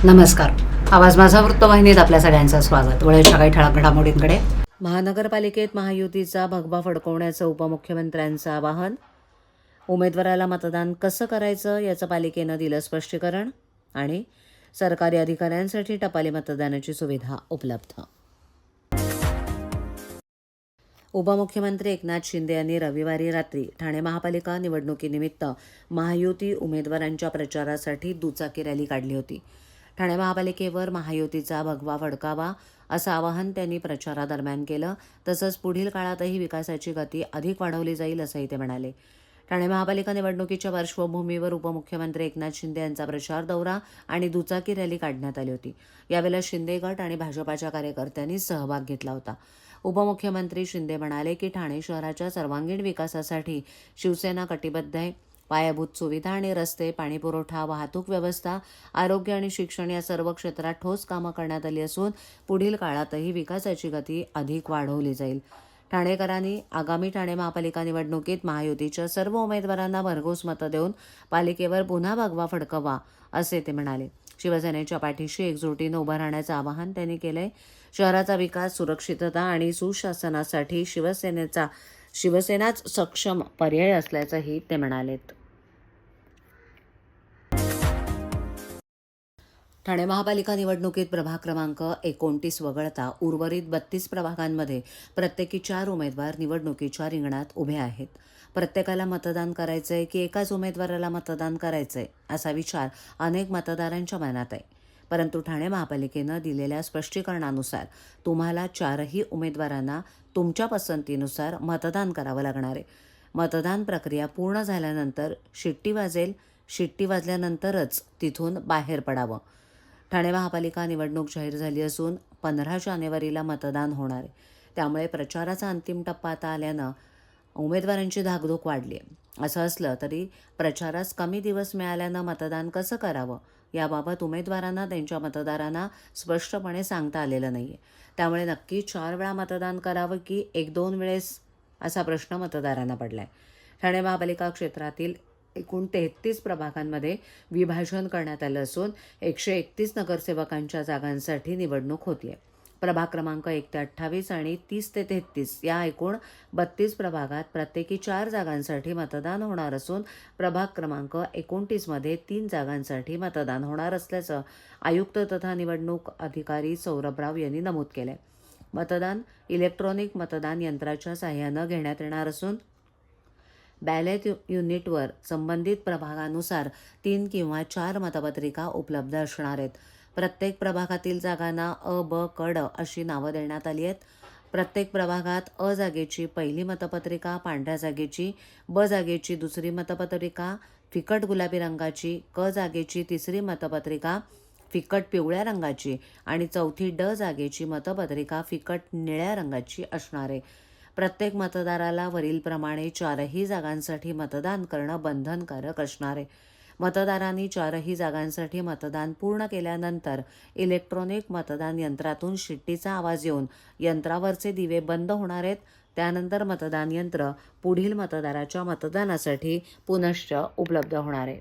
नमस्कार. आवाज माझा वृत्तवाहिनीत आपल्या सगळ्यांचं स्वागत. वेळेच्या काही ठळक घडामोडींकडे. महानगरपालिकेत महायुतीचा भगवा फडकवण्याचं उपमुख्यमंत्र्यांचं आवाहन. उमेदवाराला मतदान कसं करायचं याचं पालिकेनं दिलं स्पष्टीकरण. आणि सरकारी अधिकाऱ्यांसाठी टपाली मतदानाची सुविधा उपलब्ध. उपमुख्यमंत्री एकनाथ शिंदे यांनी रविवारी रात्री ठाणे महापालिका निवडणुकीनिमित्त महायुती उमेदवारांच्या प्रचारासाठी दुचाकी रॅली काढली होती. ठाणे महापालिकेवर महायुतीचा भगवा फडकावा असं आवाहन त्यांनी प्रचारादरम्यान केलं. तसंच पुढील काळातही विकासाची गती अधिक वाढवली जाईल असंही ते म्हणाले. ठाणे महापालिका निवडणुकीच्या पार्श्वभूमीवर उपमुख्यमंत्री एकनाथ शिंदे यांचा प्रचार दौरा आणि दुचाकी रॅली काढण्यात आली होती. यावेळेला शिंदे गट आणि भाजपाच्या कार्यकर्त्यांनी सहभाग घेतला होता. उपमुख्यमंत्री शिंदे म्हणाले की ठाणे शहराच्या सर्वांगीण विकासासाठी शिवसेना कटिबद्ध आहे. पायाभूत सुविधा आणि रस्ते, पाणीपुरवठा, वाहतूक व्यवस्था, आरोग्य आणि शिक्षण या सर्व क्षेत्रात ठोस कामं करण्यात आली असून पुढील काळातही विकासाची गती अधिक वाढवली जाईल. ठाणेकरांनी आगामी ठाणे महापालिका निवडणुकीत महायुतीच्या सर्व उमेदवारांना भरघोस मतं देऊन पालिकेवर पुन्हा भगवा फडकवा असे ते म्हणाले. शिवसेनेच्या पाठीशी एकजुटीनं उभं राहण्याचं आवाहन त्यांनी केलंय. शहराचा विकास, सुरक्षितता आणि सुशासनासाठी शिवसेनाच सक्षम पर्याय असल्याचंही ते म्हणालेत. ठाणे महापालिका निवडणुकीत प्रभाग क्रमांक 29 वगळता उर्वरित 32 प्रभागांमध्ये प्रत्येकी 4 उमेदवार निवडणुकीच्या रिंगणात उभे आहेत. प्रत्येकाला मतदान करायचंय की एकाच उमेदवाराला मतदान करायचंय असा विचार अनेक मतदारांच्या मनात आहे. परंतु ठाणे महापालिकेनं दिलेल्या स्पष्टीकरणानुसार तुम्हाला 4ही उमेदवारांना तुमच्या पसंतीनुसार मतदान करावं लागणार आहे. मतदान प्रक्रिया पूर्ण झाल्यानंतर शिट्टी वाजेल. शिट्टी वाजल्यानंतरच तिथून बाहेर पडावं. ठाणे महापालिका निवडणूक जाहीर झाली असून 15 जानेवारीला मतदान होणार आहे. त्यामुळे प्रचाराचा अंतिम टप्पा आता आल्यानं उमेदवारांची धाकधूक वाढली आहे. असं असलं तरी प्रचारास कमी दिवस मिळाल्यानं मतदान कसं करावं याबाबत उमेदवारांना त्यांच्या मतदारांना स्पष्टपणे सांगता आलेलं नाही आहे. त्यामुळे नक्की 4 वेळा मतदान करावं की 1-2 वेळेस असा प्रश्न मतदारांना पडला आहे. ठाणे महापालिका क्षेत्रातील एकूण 33 प्रभागांमध्ये विभाजन करण्यात आलं असून 131 नगरसेवकांच्या जागांसाठी निवडणूक होतीये. प्रभाग क्रमांक 1 ते 28 आणि 30 ते 33 या एकूण 32 प्रभागात प्रत्येकी 4 जागांसाठी मतदान होणार असून प्रभाग क्रमांक 29 मध्ये 3 जागांसाठी मतदान होणार असल्याचं आयुक्त तथा निवडणूक अधिकारी सौरभ राव यांनी नमूद केलंय. मतदान इलेक्ट्रॉनिक मतदान यंत्राच्या साहाय्यानं घेण्यात येणार असून बॅलेट युनिटवर संबंधित प्रभागानुसार 3 किंवा 4 मतपत्रिका उपलब्ध असणार आहेत. प्रत्येक प्रभागातील जागांना अ, ब, क, ड अशी नावं देण्यात आली आहेत. प्रत्येक प्रभागात अ जागेची पहिली मतपत्रिका पांढऱ्या जागेची, ब जागेची दुसरी मतपत्रिका फिकट गुलाबी रंगाची, क जागेची तिसरी मतपत्रिका फिकट पिवळ्या रंगाची आणि चौथी ड जागेची मतपत्रिका फिकट निळ्या रंगाची असणार आहे. प्रत्येक मतदाराला वरीलप्रमाणे 4ही जागांसाठी मतदान करणं बंधनकारक असणार आहे. मतदारांनी 4ही जागांसाठी मतदान पूर्ण केल्यानंतर इलेक्ट्रॉनिक मतदान यंत्रातून शिट्टीचा आवाज येऊन यंत्रावरचे दिवे बंद होणार आहेत. त्यानंतर मतदान यंत्र पुढील मतदाराच्या मतदानासाठी पुनश्च उपलब्ध होणार आहे.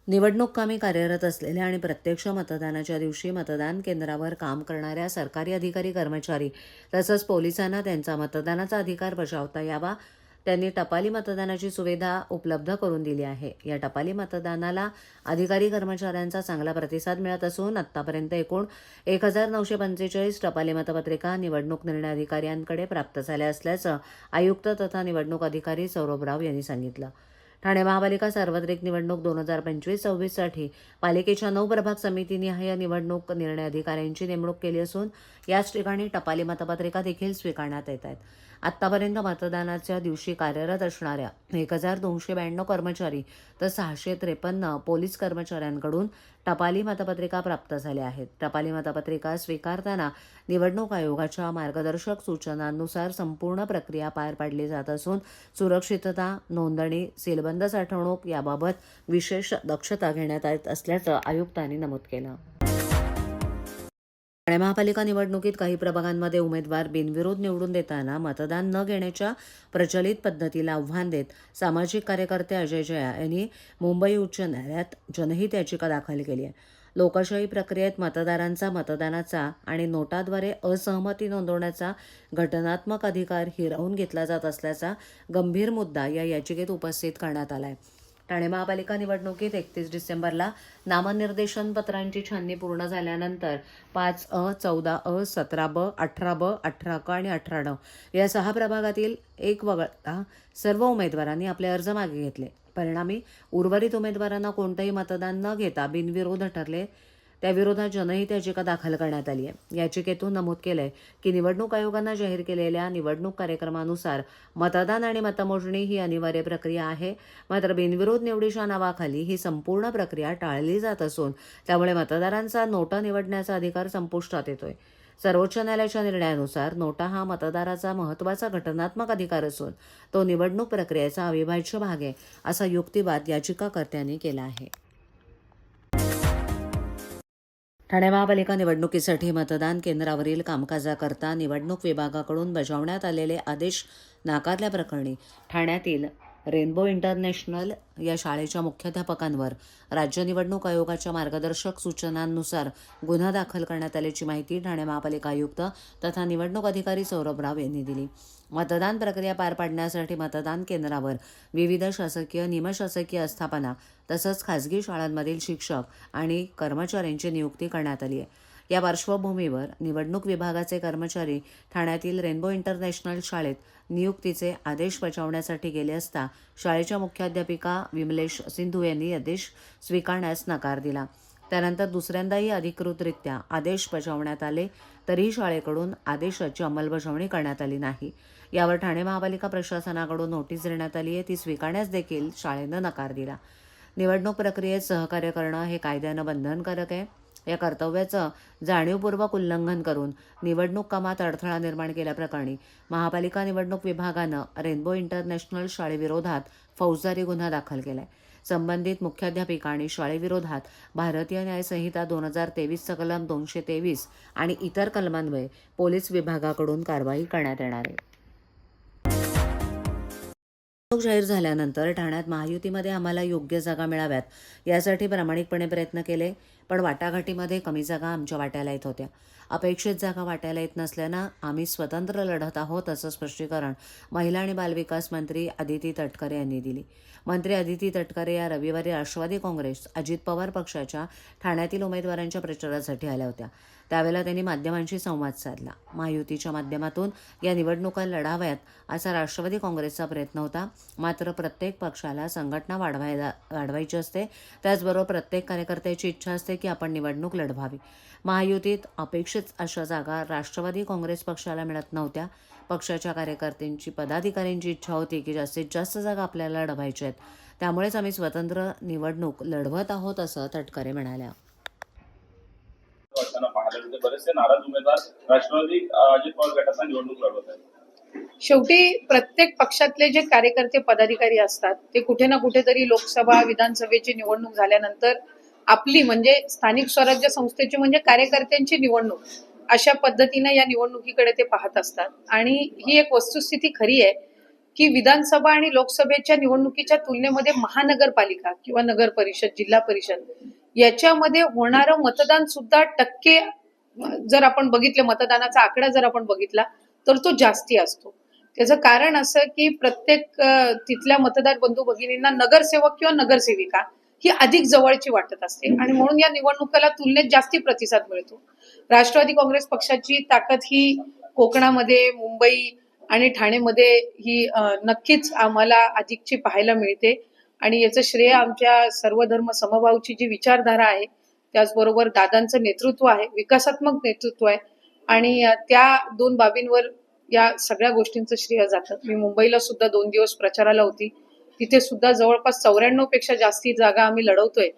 निवडणूक कामी कार्यरत असलेल्या आणि प्रत्यक्ष मतदानाच्या दिवशी मतदान केंद्रावर काम करणाऱ्या सरकारी अधिकारी कर्मचारी तसंच पोलिसांना त्यांचा मतदानाचा अधिकार बजावता यावा त्यांनी टपाली मतदानाची सुविधा उपलब्ध करून दिली आहे. या टपाली मतदानाला अधिकारी कर्मचाऱ्यांचा चांगला प्रतिसाद मिळत असून आत्तापर्यंत एकूण 1945 टपाली मतपत्रिका निवडणूक निर्णय अधिकाऱ्यांकडे प्राप्त झाल्या असल्याचं आयुक्त तथा निवडणूक अधिकारी सौरभ राव यांनी सांगितलं. ठाणे महापालिका सार्वत्रिक निवडणूक 2025-26 साठी पालिकेच्या 9 प्रभाग समितीनिहाय निवडणूक निर्णय अधिकाऱ्यांची नेमणूक केली असून याच ठिकाणी टपाली मतपत्रिका देखील स्वीकारण्यात येत आहेत. आत्तापर्यंत मतदानाच्या दिवशी कार्यरत असणाऱ्या 1292 कर्मचारी तर 653 पोलीस कर्मचाऱ्यांकडून टपाली मतपत्रिका प्राप्त झाल्या आहेत. टपाली मतपत्रिका स्वीकारताना निवडणूक आयोगाच्या मार्गदर्शक सूचनांनुसार संपूर्ण प्रक्रिया पार पाडली जात असून सुरक्षितता, नोंदणी, सीलबंद साठवणूक याबाबत विशेष दक्षता घेण्यात येत असल्याचं आयुक्तांनी नमूद केलं. ठाणे महापालिका निवडणुकीत काही प्रभागांमध्ये उमेदवार बिनविरोध निवडून देताना मतदान न घेण्याच्या प्रचलित पद्धतीला आव्हान देत सामाजिक कार्यकर्ते अजय जया यांनी मुंबई उच्च न्यायालयात जनहित याचिका दाखल केली आहे. लोकशाही प्रक्रियेत मतदारांचा मतदानाचा आणि नोटाद्वारे असहमती नोंदवण्याचा घटनात्मक अधिकार हिरावून घेतला जात असल्याचा गंभीर मुद्दा या याचिकेत उपस्थित करण्यात आला आहे. ठाणे महापालिका निवडणुकीत 31 डिसेंबरला नामनिर्देशन पत्रांची छाननी पूर्ण झाल्यानंतर 5A, 14A, 17B, 18B, 18K आणि 18D या 6 प्रभागातील एक वगळता सर्व उमेदवारांनी आपले अर्ज मागे घेतले. परिणामी उर्वरित उमेदवारांना कोणतेही मतदान न घेता बिनविरोध ठरले. त्याविरोधात जनहित याचिका दाखल करण्यात आली आहे. याचिकेतून नमूद केलंय की निवडणूक आयोगानं जाहीर केलेल्या निवडणूक कार्यक्रमानुसार मतदान आणि मतमोजणी ही अनिवार्य प्रक्रिया आहे. मात्र बिनविरोध निवडीच्या नावाखाली ही संपूर्ण प्रक्रिया टाळली जात असून त्यामुळे मतदारांचा नोटा निवडण्याचा अधिकार संपुष्टात येतोय. सर्वोच्च न्यायालयाच्या निर्णयानुसार नोटा हा मतदाराचा महत्त्वाचा घटनात्मक अधिकार असून तो निवडणूक प्रक्रियेचा अविभाज्य भाग आहे, असा युक्तिवाद याचिकाकर्त्यांनी केला आहे. ठाणे महापालिका निवडणुकीसाठी मतदान केंद्रावरील कामकाजाकरता निवडणूक विभागाकडून बजावण्यात आलेले आदेश नाकारल्याप्रकरणी ठाण्यातील रेनबो इंटरनॅशनल या शाळेच्या मुख्याध्यापकांवर राज्य निवडणूक आयोगाच्या मार्गदर्शक सूचनांनुसार गुन्हा दाखल करण्यात आल्याची माहिती ठाणे महापालिका आयुक्त तथा निवडणूक अधिकारी सौरभ राव यांनी दिली. मतदान प्रक्रिया पार पाडण्यासाठी मतदान केंद्रावर विविध शासकीय, निमशासकीय आस्थापना तसंच खासगी शाळांमधील शिक्षक आणि कर्मचाऱ्यांची नियुक्ती करण्यात आली आहे. या पार्श्वभूमीवर निवडणूक विभागाचे कर्मचारी ठाण्यातील रेनबो इंटरनॅशनल शाळेत नियुक्तीचे आदेश बजावण्यासाठी गेले असता शाळेच्या मुख्याध्यापिका विमलेश सिंधू यांनी आदेश स्वीकारण्यास नकार दिला. त्यानंतर दुसऱ्यांदाही अधिकृतरित्या आदेश बजावण्यात आले तरीही शाळेकडून आदेशाची अंमलबजावणी करण्यात आली नाही. यावर ठाणे महापालिका प्रशासनाकडून नोटीस देण्यात आली आहे. ती स्वीकारण्यास देखील शाळेनं नकार दिला. निवडणूक प्रक्रियेत सहकार्य करणं हे कायद्यानं बंधनकारक आहे. या कर्तव्याचं जाणीवपूर्वक उल्लंघन करून निवडणूक कामात अडथळा निर्माण केल्याप्रकरणी महापालिका निवडणूक विभागानं रेनबो इंटरनॅशनल शाळेविरोधात फौजदारी गुन्हा दाखल केलाय. संबंधित मुख्याध्यापिका आणि शाळेविरोधात भारतीय न्याय संहिता 2023 कलम 223 आणि इतर कलमान्वये पोलीस विभागाकडून कारवाई करण्यात येणार आहे. निवडणूक जाहीर झाल्यानंतर ठाण्यात महायुतीमध्ये आम्हाला योग्य जागा मिळाव्यात यासाठी प्रामाणिकपणे प्रयत्न केले, पण वाटाघाटीमध्ये कमी जागा आमच्या वाट्याला येत होत्या. अपेक्षित जागा वाट्याला येत नसल्यानं आम्ही स्वतंत्र लढत आहोत, असं स्पष्टीकरण महिला आणि बालविकास मंत्री अदिती तटकरे यांनी दिली. मंत्री अदिती तटकरे या रविवारी राष्ट्रवादी काँग्रेस अजित पवार पक्षाच्या ठाण्यातील उमेदवारांच्या प्रचारासाठी आल्या होत्या. त्यावेळेला त्यांनी माध्यमांशी संवाद साधला. महायुतीच्या माध्यमातून या निवडणुका लढाव्यात असा राष्ट्रवादी काँग्रेसचा प्रयत्न होता. मात्र प्रत्येक पक्षाला संघटना वाढवायची असते. त्याचबरोबर प्रत्येक कार्यकर्त्याची इच्छा असते की आपण निवडणूक लढवावी. महायुतीत अपेक्षित अशा जागा राष्ट्रवादी काँग्रेस पक्षाला मिळत नव्हत्या. पक्षाच्या कार्यकर्त्यांची, पदाधिकाऱ्यांची इच्छा होती की जास्तीत जास्त जागा आपल्याला लढवायच्या आहेत. त्यामुळेच आम्ही स्वतंत्र निवडणूक लढवत आहोत, असं तटकरे म्हणाल्या. बरेचसे नाराज उमेदवार राष्ट्रवादी अजित पवार गटाचा निवडणूक लढवत आहेत. शेवटी प्रत्येक पक्षातले जे कार्यकर्ते, पदाधिकारी असतात ते कुठे ना कुठेतरी लोकसभा, विधानसभेची निवडणूक झाल्यानंतर आपली म्हणजे स्थानिक स्वराज्य संस्थेची म्हणजे कार्यकर्त्यांची निवडणूक अशा पद्धतीने या निवडणुकीकडे ते पाहत असतात. आणि ही एक वस्तुस्थिती खरी आहे की विधानसभा आणि लोकसभेच्या निवडणुकीच्या तुलनेमध्ये महानगरपालिका किंवा नगर परिषद, जिल्हा परिषद याच्यामध्ये होणारं मतदान सुद्धा टक्के जर आपण बघितलं, मतदानाचा आकडा जर आपण बघितला तर तो जास्ती असतो. त्याचं कारण असं की प्रत्येक तिथल्या मतदार बंधू भगिनींना नगरसेवक किंवा नगरसेविका ही अधिक जवळची वाटत असते आणि म्हणून या निवडणुकीला तुलनेत जास्ती प्रतिसाद मिळतो. राष्ट्रवादी काँग्रेस पक्षाची ताकद ही कोकणामध्ये, मुंबई आणि ठाणेमध्ये ही नक्कीच आम्हाला अधिकची पाहायला मिळते आणि याचं श्रेय आमच्या सर्वधर्म समभावची जी विचारधारा आहे, त्याचबरोबर दादांचं नेतृत्व आहे, विकासात्मक नेतृत्व आहे आणि त्या दोन बाबींवर या सगळ्या गोष्टींचं श्रेय जातं. मी मुंबईला सुद्धा 2 दिवस प्रचाराला होती. तिथे सुद्धा जवळपास 94 पेक्षा जास्ती जागा आम्ही लढवतोय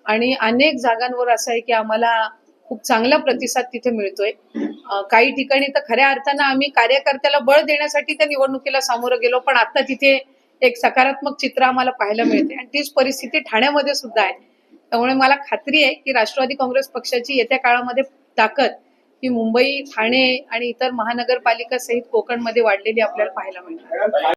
आणि अनेक जागांवर असं आहे की आम्हाला खूप चांगला प्रतिसाद तिथे मिळतोय. काही ठिकाणी तर खऱ्या अर्थानं आम्ही कार्यकर्त्याला बळ देण्यासाठी त्या निवडणुकीला सामोरं गेलो, पण आता तिथे एक सकारात्मक चित्र आम्हाला पाहायला मिळते आणि तीच परिस्थिती ठाण्यामध्ये सुद्धा आहे. त्यामुळे मला खात्री आहे की राष्ट्रवादी काँग्रेस पक्षाची येत्या काळामध्ये ताकद ही मुंबई, ठाणे आणि इतर महानगरपालिका सहित कोकणमध्ये वाढलेली आपल्याला पाहायला मिळते.